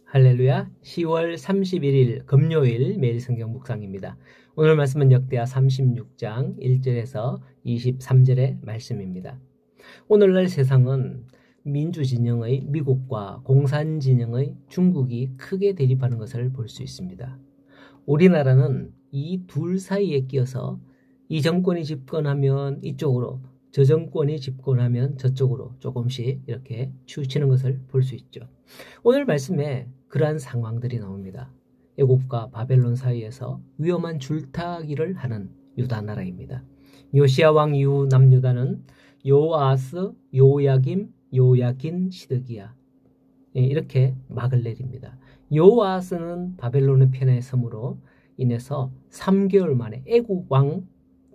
할렐루야. 10월 31일 금요일 매일 성경 묵상입니다. 오늘 말씀은 역대하 36장 1절에서 23절의 말씀입니다. 오늘날 세상은 민주진영의 미국과 공산진영의 중국이 크게 대립하는 것을 볼 수 있습니다. 우리나라는 이 둘 사이에 끼어서 이 정권이 집권하면 이쪽으로, 저 정권이 집권하면 저쪽으로 조금씩 이렇게 치우치는 것을 볼 수 있죠. 오늘 말씀에 그러한 상황들이 나옵니다. 애굽과 바벨론 사이에서 위험한 줄타기를 하는 유다 나라입니다. 요시야 왕 이후 남유다는 요아스, 요야김, 요야긴, 시드기야 이렇게 막을 내립니다. 요아스는 바벨론의 편에 섬으로 인해서 3개월 만에 애굽 왕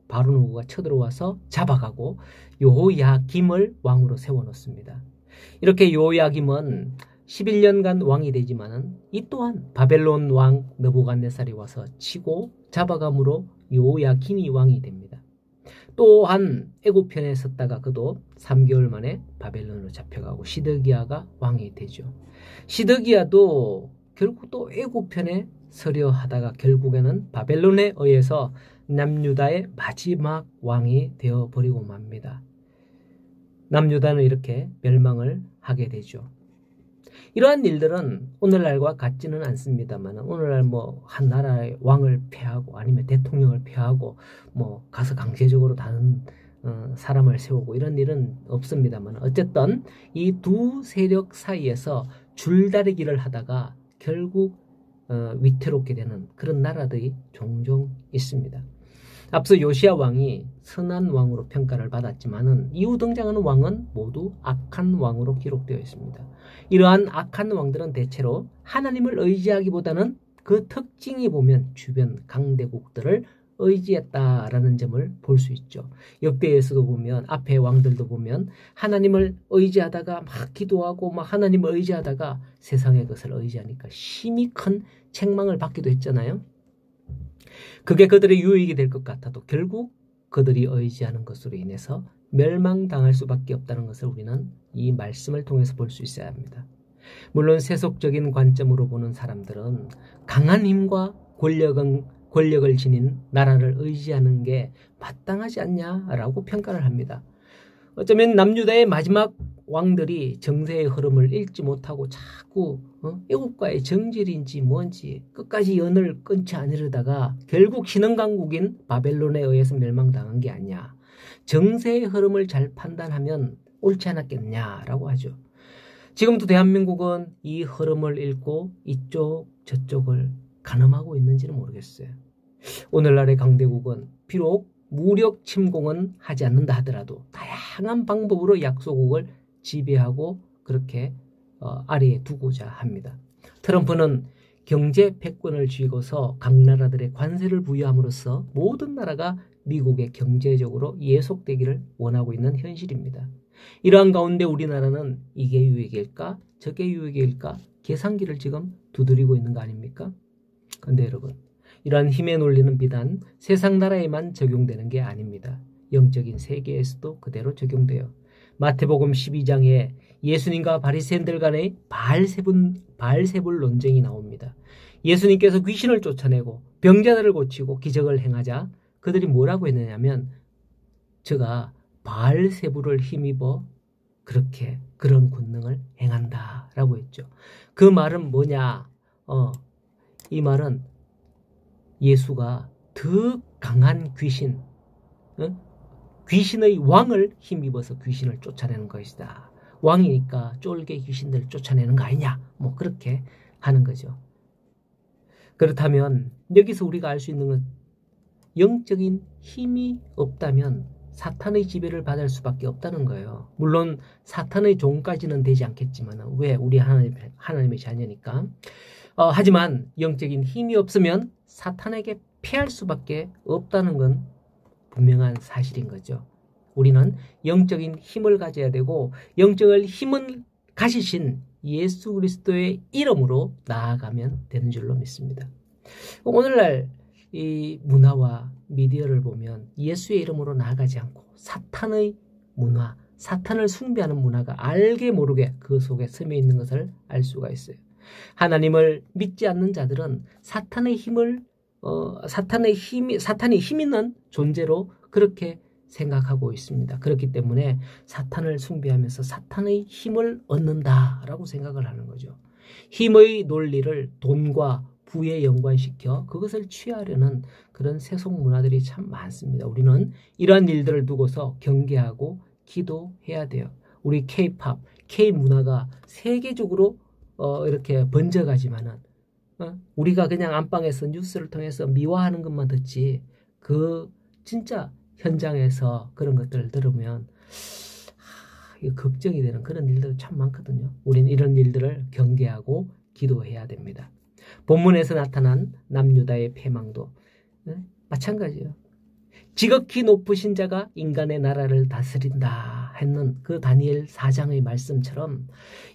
바로누가 쳐들어와서 잡아가고 요야김을 왕으로 세워놓습니다. 이렇게 요야김은 11년간 왕이 되지만은 이 또한 바벨론 왕 느부갓네살이 와서 치고 잡아감으로 요야김이 왕이 됩니다. 또한 애굽 편에 섰다가 그도 3개월 만에 바벨론으로 잡혀가고 시드기야가 왕이 되죠. 시드기야도 결국 또 애굽 편에 서려 하다가 결국에는 바벨론에 의해서 남유다의 마지막 왕이 되어버리고 맙니다. 남유다는 이렇게 멸망을 하게 되죠. 이러한 일들은 오늘날과 같지는 않습니다만 오늘날 한 나라의 왕을 폐하고 아니면 대통령을 폐하고 가서 강제적으로 다른 사람을 세우고 이런 일은 없습니다만 어쨌든 이 두 세력 사이에서 줄다리기를 하다가 결국 위태롭게 되는 그런 나라들이 종종 있습니다. 앞서 요시야 왕이 선한 왕으로 평가를 받았지만은 이후 등장하는 왕은 모두 악한 왕으로 기록되어 있습니다. 이러한 악한 왕들은 대체로 하나님을 의지하기보다는 그 특징이 보면 주변 강대국들을 의지했다라는 점을 볼 수 있죠. 역대에서도 보면 앞에 왕들도 보면 하나님을 의지하다가 막 기도하고 하나님을 의지하다가 세상의 것을 의지하니까 심히 큰 책망을 받기도 했잖아요. 그게 그들의 유익이 될 것 같아도 결국 그들이 의지하는 것으로 인해서 멸망당할 수밖에 없다는 것을 우리는 이 말씀을 통해서 볼 수 있어야 합니다. 물론 세속적인 관점으로 보는 사람들은 강한 힘과 권력을 지닌 나라를 의지하는 게 마땅하지 않냐라고 평가를 합니다. 어쩌면 남유다의 마지막 왕들이 정세의 흐름을 읽지 못하고 자꾸 애국과의 정질인지 뭔지 끝까지 연을 끊지 않으려다가 결국 신흥강국인 바벨론에 의해서 멸망당한 게 아니냐. 정세의 흐름을 잘 판단하면 옳지 않았겠냐라고 하죠. 지금도 대한민국은 이 흐름을 읽고 이쪽 저쪽을 가늠하고 있는지는 모르겠어요. 오늘날의 강대국은 비록 무력 침공은 하지 않는다 하더라도 다양한 방법으로 약소국을 지배하고 그렇게 아래에 두고자 합니다. 트럼프는 경제 패권을 쥐고서 각 나라들의 관세를 부여함으로써 모든 나라가 미국의 경제적으로 예속되기를 원하고 있는 현실입니다. 이러한 가운데 우리나라는 이게 유익일까 저게 유익일까 계산기를 지금 두드리고 있는 거 아닙니까? 그런데 여러분 이러한 힘의 논리는 비단 세상 나라에만 적용되는 게 아닙니다. 영적인 세계에서도 그대로 적용돼요. 마태복음 12장에 예수님과 바리새인들 간의 바알세불 논쟁이 나옵니다. 예수님께서 귀신을 쫓아내고 병자들을 고치고 기적을 행하자 그들이 뭐라고 했느냐면 저가 바알세불을 힘입어 그런 권능을 행한다라고 했죠. 그 말은 뭐냐? 이 말은 예수가 더 강한 귀신의 왕을 힘입어서 귀신을 쫓아내는 것이다. 왕이니까 쫄개 귀신들을 쫓아내는 거 아니냐? 그렇게 하는 거죠. 그렇다면 여기서 우리가 알 수 있는 건 영적인 힘이 없다면 사탄의 지배를 받을 수밖에 없다는 거예요. 물론 사탄의 종까지는 되지 않겠지만 왜? 우리 하나님의 자녀니까. 하지만 영적인 힘이 없으면 사탄에게 패할 수밖에 없다는 건 분명한 사실인 거죠. 우리는 영적인 힘을 가져야 되고 영적인 힘을 가지신 예수 그리스도의 이름으로 나아가면 되는 줄로 믿습니다. 오늘날 이 문화와 미디어를 보면 예수의 이름으로 나아가지 않고 사탄의 문화, 사탄을 숭배하는 문화가 알게 모르게 그 속에 스며 있는 것을 알 수가 있어요. 하나님을 믿지 않는 자들은 사탄이 힘 있는 존재로 그렇게 생각하고 있습니다. 그렇기 때문에 사탄을 숭배하면서 사탄의 힘을 얻는다라고 생각을 하는 거죠. 힘의 논리를 돈과 부에 연관시켜 그것을 취하려는 그런 세속 문화들이 참 많습니다. 우리는 이러한 일들을 두고서 경계하고 기도해야 돼요. 우리 K-팝, K-문화가 세계적으로 이렇게 번져가지만은 우리가 그냥 안방에서 뉴스를 통해서 미화하는 것만 듣지 그 진짜 현장에서 그런 것들을 들으면 이거 걱정이 되는 그런 일들 참 많거든요. 우리는 이런 일들을 경계하고 기도해야 됩니다. 본문에서 나타난 남유다의 패망도 마찬가지예요. 지극히 높으신 자가 인간의 나라를 다스린다 했는 그 다니엘 4장의 말씀처럼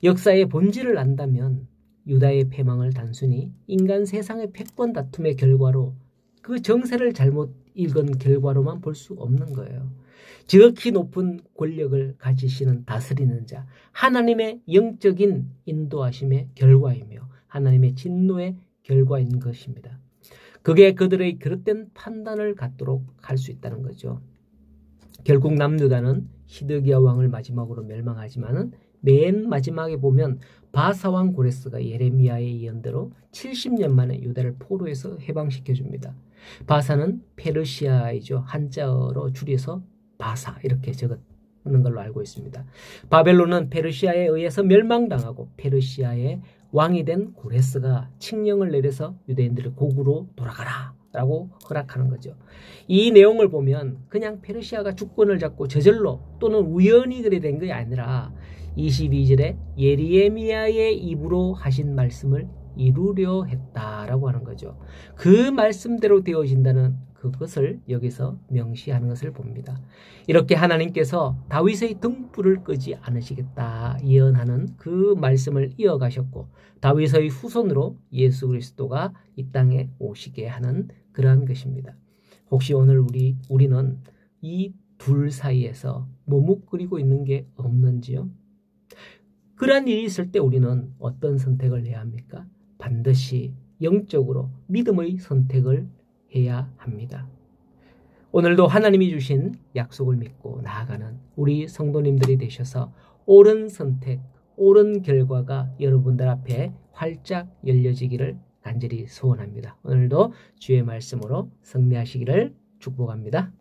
역사의 본질을 안다면 유다의 패망을 단순히 인간 세상의 패권 다툼의 결과로 그 정세를 잘못 읽은 결과로만 볼 수 없는 거예요. 지극히 높은 권력을 가지시는 다스리는 자, 하나님의 영적인 인도하심의 결과이며 하나님의 진노의 결과인 것입니다. 그게 그들의 그릇된 판단을 갖도록 할 수 있다는 거죠. 결국 남유다는 시드기야 왕을 마지막으로 멸망하지만은 맨 마지막에 보면 바사왕 고레스가 예레미야의 예언대로 70년 만에 유다를 포로에서 해방시켜 줍니다. 바사는 페르시아이죠. 한자어로 줄여서 바사 이렇게 적는 걸로 알고 있습니다. 바벨론은 페르시아에 의해서 멸망당하고 페르시아의 왕이 된 고레스가 칙령을 내려서 유대인들을 고국으로 돌아가라 라고 허락하는 거죠. 이 내용을 보면 그냥 페르시아가 주권을 잡고 저절로 또는 우연히 그래 된 게 아니라 22절에 예레미야의 입으로 하신 말씀을 이루려 했다라고 하는 거죠. 그 말씀대로 되어진다는 그것을 여기서 명시하는 것을 봅니다. 이렇게 하나님께서 다윗의 등불을 끄지 않으시겠다 예언하는 그 말씀을 이어가셨고 다윗의 후손으로 예수 그리스도가 이 땅에 오시게 하는 그러한 것입니다. 혹시 오늘 우리는 이 둘 사이에서 머뭇거리고 있는 게 없는지요? 그러한 일이 있을 때 우리는 어떤 선택을 해야 합니까? 반드시 영적으로 믿음의 선택을 해야 합니다. 오늘도 하나님이 주신 약속을 믿고 나아가는 우리 성도님들이 되셔서 옳은 선택, 옳은 결과가 여러분들 앞에 활짝 열려지기를 간절히 소원합니다. 오늘도 주의 말씀으로 승리하시기를 축복합니다.